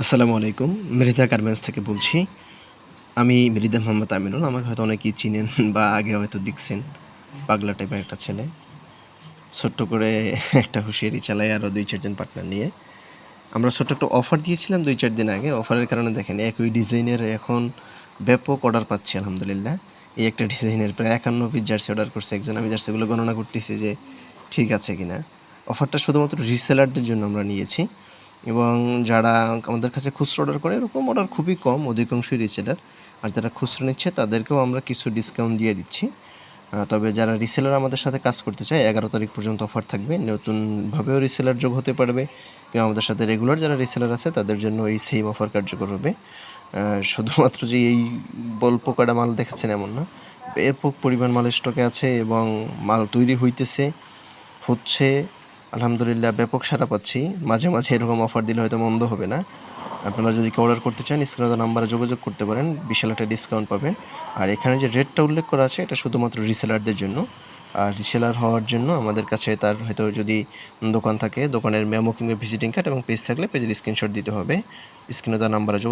আসসালামু আলাইকুম। মৃধা গার্মেন্টস থেকে বলছি। আমি মৃধা মোহাম্মদ আমিনুল। আমাকে হয়তো অনেকেই চিনেন বা আগে হয়তো দেখছেন। পাগলা টাইপের একটা ছেলে। ছোট্ট করে একটা হুঁশিয়ারি চালাই আরও ২-৪ জন পার্টনার নিয়ে। আমরা ছোট্ট একটা অফার দিয়েছিলাম ২-৪ দিন আগে। অফারের কারণে দেখেন একই ডিজাইনের এখন ব্যাপক অর্ডার পাচ্ছি আলহামদুলিল্লাহ। এই একটা ডিজাইনের প্রায় ৫১ পিস জার্সি অর্ডার করছে একজন। আমি জার্সিগুলো গণনা করতেছি যে ঠিক আছে কিনা। অফারটা শুধুমাত্র রিসেলারদের জন্য আমরা নিয়েছি এবং যারা আমাদের কাছে খুচরো অর্ডার করে এরকম অর্ডার খুবই কম, অধিকাংশই রিসেলার। আর যারা খুচরো নিচ্ছে তাদেরকেও আমরা কিছু ডিসকাউন্ট দিয়ে দিচ্ছি। তবে যারা রিসেলার আমাদের সাথে কাজ করতে চায় ১১ তারিখ পর্যন্ত অফার থাকবে। নতুনভাবেও রিসেলার যোগ হতে পারবে কিংবা আমাদের সাথে রেগুলার যারা রিসেলার আছে তাদের জন্য এই সেম অফার কার্যকর হবে। শুধুমাত্র যে এই অল্প কটা মাল দেখাচ্ছেন এমন না। ব্যাপক পরিমাণ মাল স্টকে আছে এবং মাল তৈরি হচ্ছে। আলহামদুলিল্লাহ ব্যাপক সাড়া পাচ্ছি। মাঝে, মাঝে এরকম অফার দিলে হয়তো মন্দ হবে না। আপনারা যদি কেউ অর্ডার করতে চান স্ক্রিনে দেওয়া নাম্বারে যোগাযোগ করতে পারেন। বিশাল একটা ডিসকাউন্ট পাবেন। আর এখানে যে রেটটা উল্লেখ করা আছে এটা শুধুমাত্র রিসেলারদের জন্য। আর রিসেলার হওয়ার জন্য আমাদের কাছে তার হয়তো যদি দোকান থাকে, দোকানের মেমো কিংবা ভিজিটিং কার্ড এবং পেজ থাকলে পেজের স্ক্রিনশট দিতে হবে। স্ক্রিনে দেওয়া নাম্বারে যোগাযোগ